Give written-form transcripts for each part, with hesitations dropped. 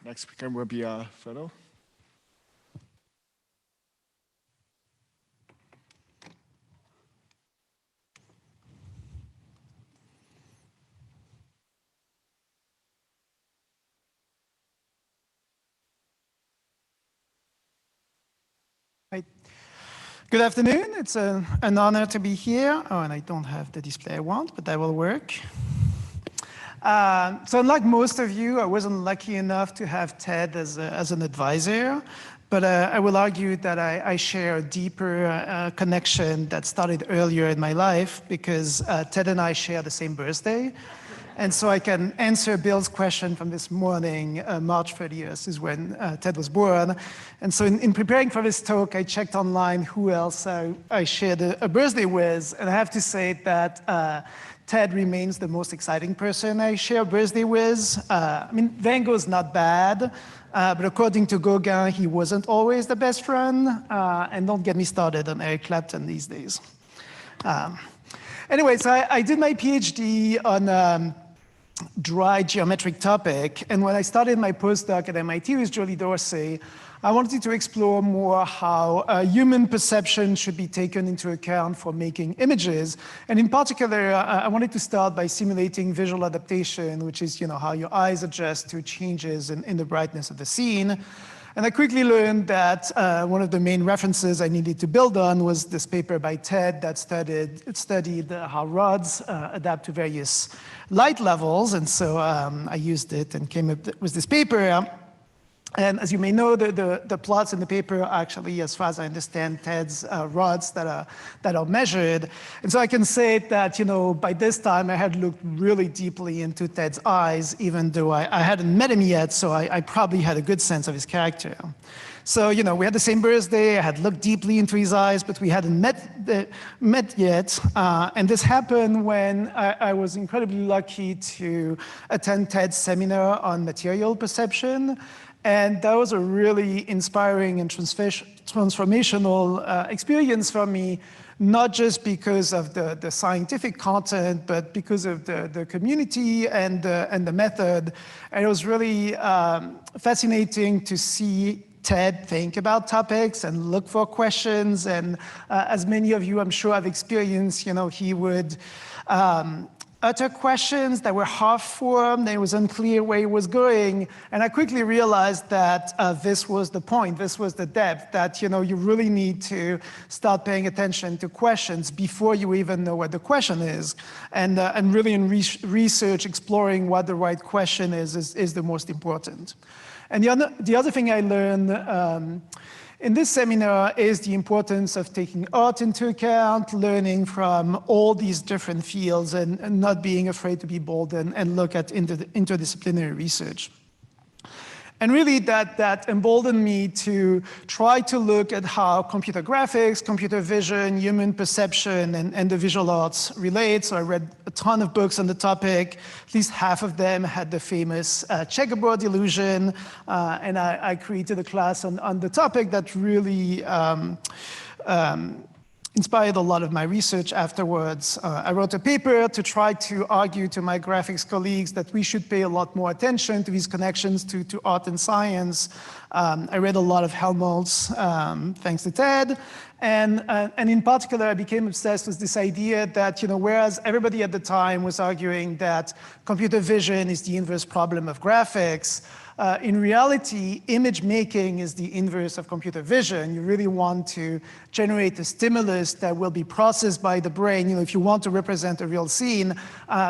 Next speaker will be Fredo. Right. Good afternoon. It's an honor to be here. Oh, and I don't have the display I want, but that will work. So unlike most of you, I wasn't lucky enough to have TED as an advisor, but I will argue that I share a deeper connection that started earlier in my life because TED and I share the same birthday. And so I can answer Bill's question from this morning. March 30th is when TED was born. And so in preparing for this talk, I checked online who else I shared a birthday with. And I have to say that TED remains the most exciting person I share a birthday with. I mean, Van Gogh's not bad, but according to Gauguin, he wasn't always the best friend. And don't get me started on Eric Clapton these days. Anyway, so I did my PhD on dry geometric topic. And when I started my postdoc at MIT with Julie Dorsey, I wanted to explore more how human perception should be taken into account for making images. And in particular, I wanted to start by simulating visual adaptation, which is how your eyes adjust to changes in the brightness of the scene. And I quickly learned that one of the main references I needed to build on was this paper by TED that studied how rods adapt to various light levels. And so I used it and came up with this paper. And as you may know, the plots in the paper are actually, as far as I understand, TED's rods that are measured. And so I can say that, by this time I had looked really deeply into TED's eyes, even though I hadn't met him yet, so I probably had a good sense of his character. So, we had the same birthday, I had looked deeply into his eyes, but we hadn't met yet. And this happened when I was incredibly lucky to attend TED's seminar on material perception. And that was a really inspiring and transformational experience for me, not just because of the scientific content, but because of the community and the method. And it was really fascinating to see TED think about topics and look for questions. And as many of you, I'm sure, have experienced, he would utter questions that were half-formed, and it was unclear where he was going. And I quickly realized that this was the point, this was the depth, that you really need to start paying attention to questions before you even know what the question is. And really in research, exploring what the right question is the most important. And the other thing I learned in this seminar is the importance of taking art into account, learning from all these different fields, and not being afraid to be bold and look at interdisciplinary research. And really that emboldened me to try to look at how computer graphics, computer vision, human perception, and the visual arts relate. So I read a ton of books on the topic. At least half of them had the famous checkerboard illusion. And I created a class on the topic that really inspired a lot of my research afterwards. I wrote a paper to try to argue to my graphics colleagues that we should pay a lot more attention to these connections to art and science. I read a lot of Helmholtz, thanks to TED. And in particular, I became obsessed with this idea that, whereas everybody at the time was arguing that computer vision is the inverse problem of graphics, in reality, image making is the inverse of computer vision. You really want to generate a stimulus that will be processed by the brain. If you want to represent a real scene,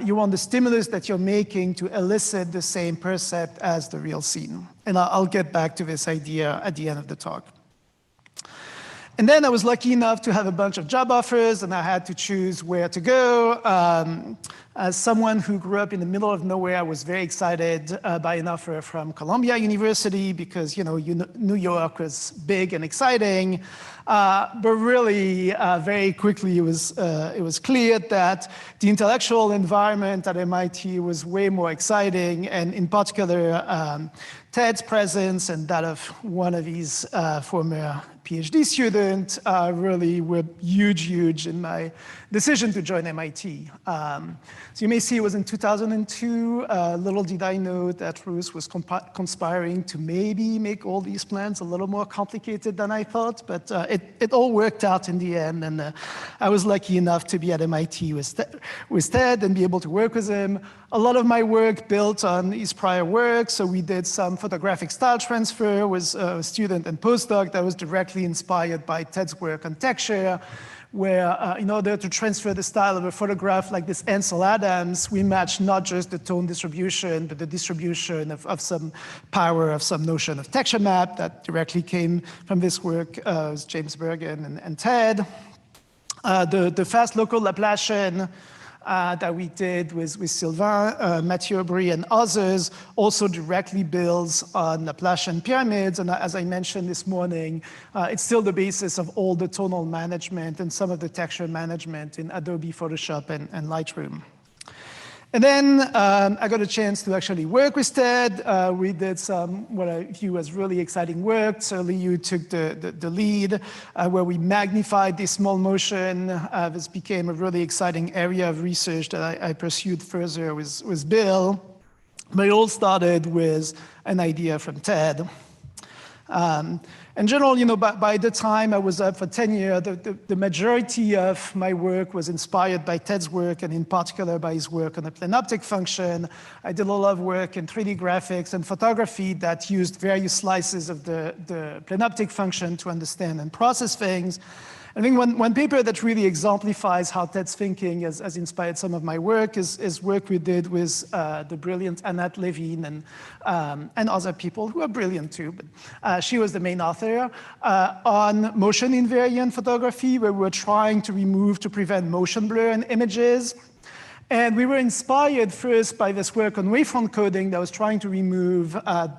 you want the stimulus that you're making to elicit the same percept as the real scene. And I'll get back to this idea at the end of the talk. And then I was lucky enough to have a bunch of job offers, and I had to choose where to go. As someone who grew up in the middle of nowhere, I was very excited by an offer from Columbia University because New York was big and exciting. But really, very quickly, it was clear that the intellectual environment at MIT was way more exciting, and in particular, TED's presence and that of one of his former PhD students really were huge in my decision to join MIT. So you may see it was in 2002. Little did I know that Ruth was conspiring to maybe make all these plans a little more complicated than I thought, but it all worked out in the end, and I was lucky enough to be at MIT with Ted and be able to work with him. A lot of my work built on his prior work, so we did some photographic style transfer with a student and postdoc that was directly inspired by Ted's work on texture, where in order to transfer the style of a photograph like this Ansel Adams, we matched not just the tone distribution, but the distribution of some power, of some notion of texture map that directly came from this work with James Bergen and Ted. The fast local Laplacian that we did with Sylvain, Mathieu Aubry, and others also directly builds on Laplacian pyramids. And as I mentioned this morning, it's still the basis of all the tonal management and some of the texture management in Adobe Photoshop and Lightroom. And then I got a chance to actually work with Ted. We did some what I view as really exciting work. Certainly you took the lead where we magnified this small motion. This became a really exciting area of research that I pursued further with Bill. But it all started with an idea from Ted. In general, by the time I was up for tenure, the majority of my work was inspired by Ted's work, and in particular by his work on the planoptic function. I did a lot of work in 3D graphics and photography that used various slices of the planoptic function to understand and process things. I think one paper that really exemplifies how Ted's thinking has inspired some of my work is work we did with the brilliant Annette Levine and other people who are brilliant too, but she was the main author on motion invariant photography, where we're trying to prevent motion blur in images. And we were inspired first by this work on wavefront coding that was trying to remove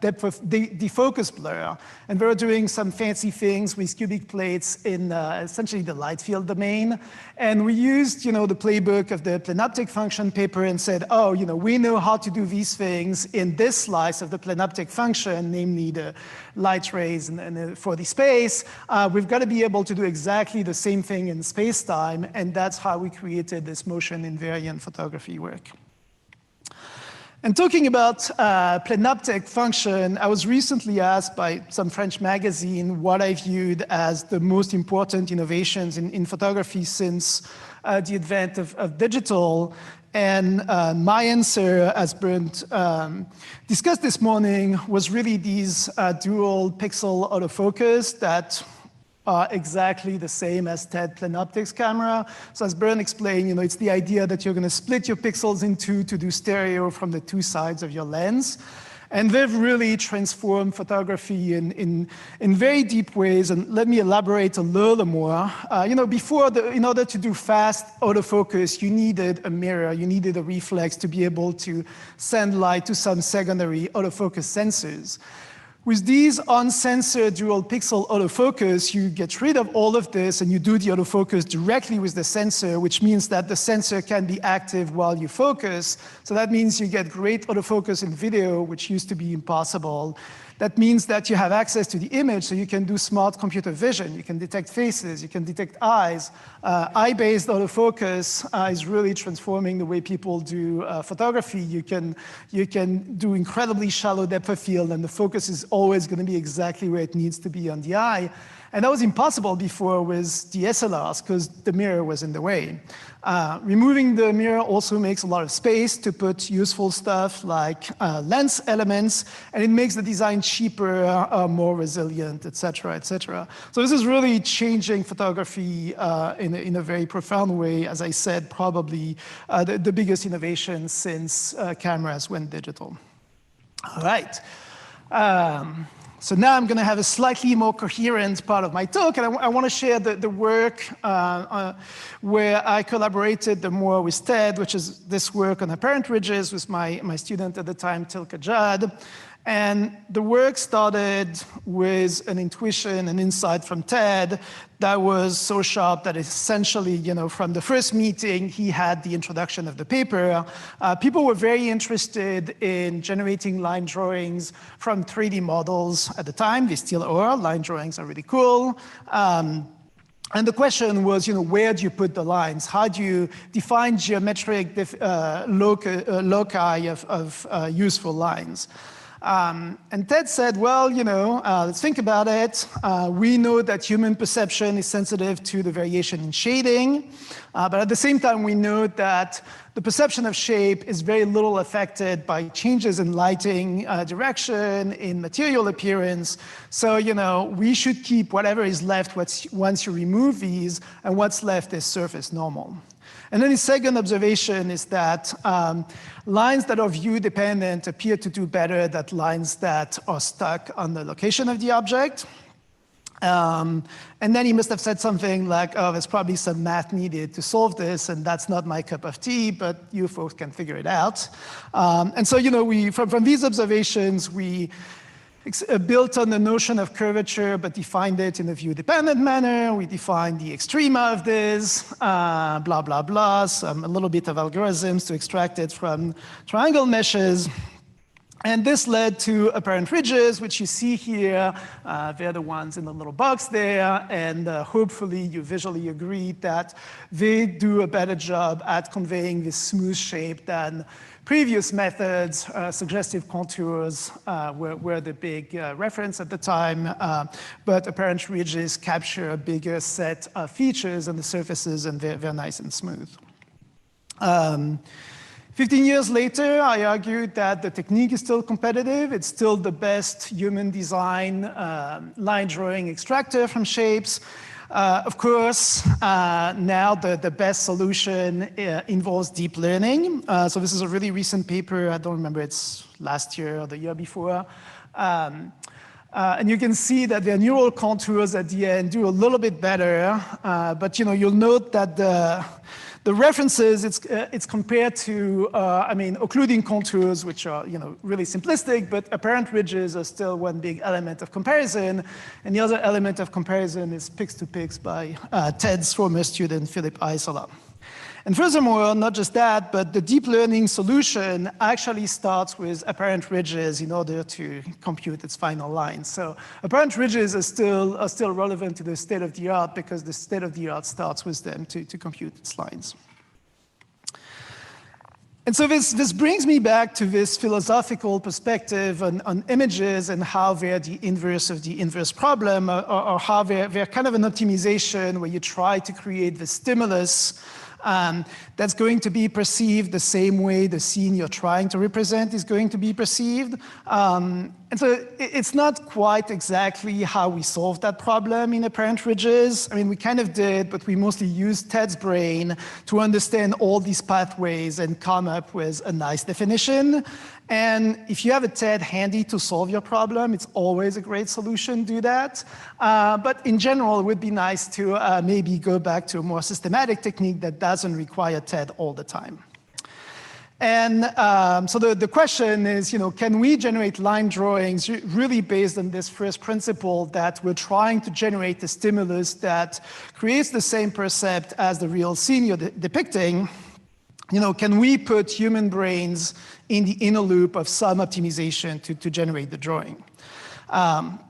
depth of defocus blur. And we were doing some fancy things with cubic plates in essentially the light field domain. And we used, the playbook of the planoptic function paper and said, oh, we know how to do these things in this slice of the planoptic function, namely the light rays and for the space. We've got to be able to do exactly the same thing in space-time, and that's how we created this motion invariant photography work. And talking about planoptic function, I was recently asked by some French magazine what I viewed as the most important innovations in photography since the advent of digital. And my answer, as Bernd discussed this morning, was really these dual pixel autofocus that are exactly the same as TED Planoptics camera. So as Bernd explained, it's the idea that you're going to split your pixels in two to do stereo from the two sides of your lens. And they've really transformed photography in very deep ways. And let me elaborate a little more. Before, in order to do fast autofocus, you needed a mirror, you needed a reflex to be able to send light to some secondary autofocus sensors. With these uncensored dual pixel autofocus, you get rid of all of this and you do the autofocus directly with the sensor, which means that the sensor can be active while you focus. So that means you get great autofocus in video, which used to be impossible. That means that you have access to the image, so you can do smart computer vision. You can detect faces, you can detect eyes. Eye-based autofocus is really transforming the way people do photography. You can do incredibly shallow depth of field, and the focus is always going to be exactly where it needs to be on the eye. And that was impossible before with DSLRs because the mirror was in the way. Removing the mirror also makes a lot of space to put useful stuff like lens elements, and it makes the design cheaper, more resilient, et cetera, et cetera. So this is really changing photography in a very profound way. As I said, probably the biggest innovation since cameras went digital. All right. So now I'm going to have a slightly more coherent part of my talk, and I want to share the work where I collaborated the more with Ted, which is this work on apparent ridges with my student at the time, Tilka Judd. And the work started with an intuition, an insight from Ted that was so sharp that essentially, from the first meeting, he had the introduction of the paper. People were very interested in generating line drawings from 3D models at the time. They still are. Line drawings are really cool. And the question was, where do you put the lines? How do you define geometric loci of useful lines? And Ted said, well, let's think about it. We know that human perception is sensitive to the variation in shading, but at the same time, we know that the perception of shape is very little affected by changes in lighting direction, in material appearance. So, we should keep whatever is left once you remove these, and what's left is surface normal. And then his second observation is that lines that are view dependent appear to do better than lines that are stuck on the location of the object. And then he must have said something like, oh, there's probably some math needed to solve this, and that's not my cup of tea, but you folks can figure it out. And so, from these observations, we built on the notion of curvature, but defined it in a view-dependent manner. We defined the extrema of this, blah, blah, blah, a little bit of algorithms to extract it from triangle meshes. And this led to apparent ridges, which you see here. They're the ones in the little box there, and hopefully you visually agree that they do a better job at conveying this smooth shape than previous methods. Suggestive contours were the big reference at the time, but apparent ridges capture a bigger set of features on the surfaces, and they're nice and smooth. 15 years later, I argued that the technique is still competitive. It's still the best human design line drawing extractor from shapes. Of course, now the best solution involves deep learning. So this is a really recent paper. I don't remember, it's last year or the year before. And you can see that their neural contours at the end do a little bit better. But you'll note that the references, it's compared to, occluding contours, which are really simplistic, but apparent ridges are still one big element of comparison. And the other element of comparison is pix-to-pix by Ted's former student, Philip Isola. And furthermore, not just that, but the deep learning solution actually starts with apparent ridges in order to compute its final line. So apparent ridges are still relevant to the state of the art because the state of the art starts with them to compute its lines. And so this brings me back to this philosophical perspective on images and how they're the inverse of the inverse problem, or how they're kind of an optimization where you try to create the stimulus that's going to be perceived the same way the scene you're trying to represent is going to be perceived. And so it's not quite exactly how we solved that problem in apparent ridges. I mean, we kind of did, but we mostly used Ted's brain to understand all these pathways and come up with a nice definition. And if you have a TED handy to solve your problem, it's always a great solution to do that. But in general, it would be nice to maybe go back to a more systematic technique that doesn't require TED all the time. And so the question is, can we generate line drawings really based on this first principle that we're trying to generate a stimulus that creates the same percept as the real scene you're depicting? Can we put human brains in the inner loop of some optimization to generate the drawing?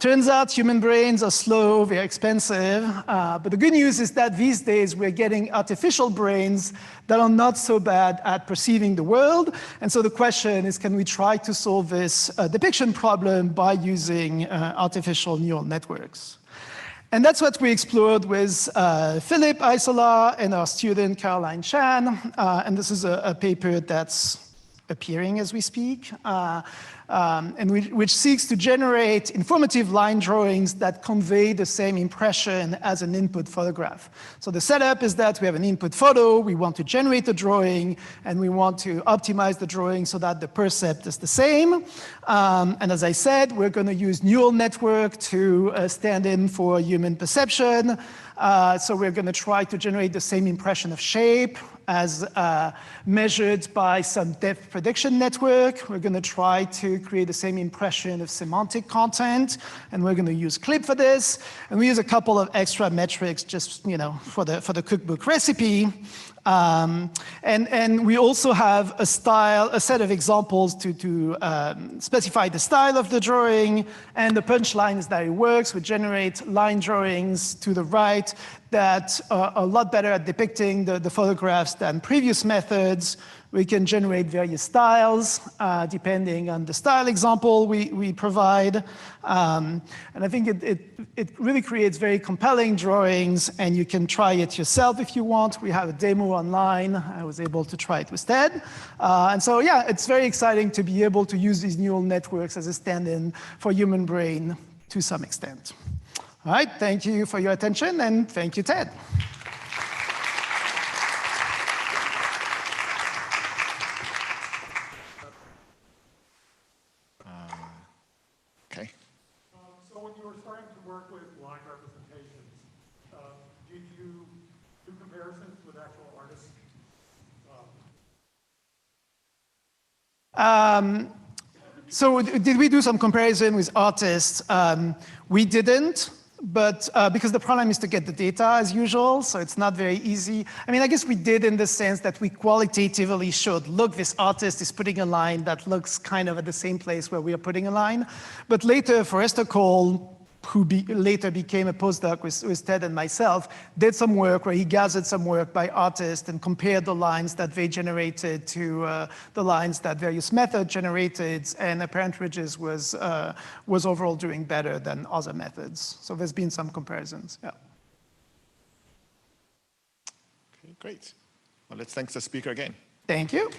Turns out human brains are slow, they're expensive, but the good news is that these days we're getting artificial brains that are not so bad at perceiving the world. And so the question is, can we try to solve this depiction problem by using artificial neural networks? And that's what we explored with Philip Isola and our student Caroline Chan. And this is a paper that's appearing as we speak, and which seeks to generate informative line drawings that convey the same impression as an input photograph. So the setup is that we have an input photo, we want to generate a drawing, and we want to optimize the drawing so that the percept is the same. And as I said, we're going to use neural network to stand in for human perception. So we're going to try to generate the same impression of shape as measured by some depth prediction network. We're going to try to create the same impression of semantic content, and we're going to use CLIP for this. And we use a couple of extra metrics just for the cookbook recipe. And we also have a set of examples to specify the style of the drawing, and the punchline is that it works. We generate line drawings to the right that are a lot better at depicting the photographs than previous methods. We can generate various styles depending on the style example we provide. And I think it really creates very compelling drawings, and you can try it yourself if you want. We have a demo online. I was able to try it with Ted. And so, yeah, it's very exciting to be able to use these neural networks as a stand-in for human brain to some extent. All right, thank you for your attention, and thank you, Ted. Okay. So when you were starting to work with line representations, did you do comparisons with actual artists? So did we do some comparison with artists? We didn't, but because the problem is to get the data as usual, so it's not very easy. I mean, I guess we did in the sense that we qualitatively showed, look, this artist is putting a line that looks kind of at the same place where we are putting a line. But later, Fredo Durand, who later became a postdoc with Ted and myself, did some work where he gathered some work by artists and compared the lines that they generated to the lines that various methods generated, and apparent ridges was overall doing better than other methods. So there's been some comparisons, yeah. Okay, great. Well, let's thank the speaker again. Thank you.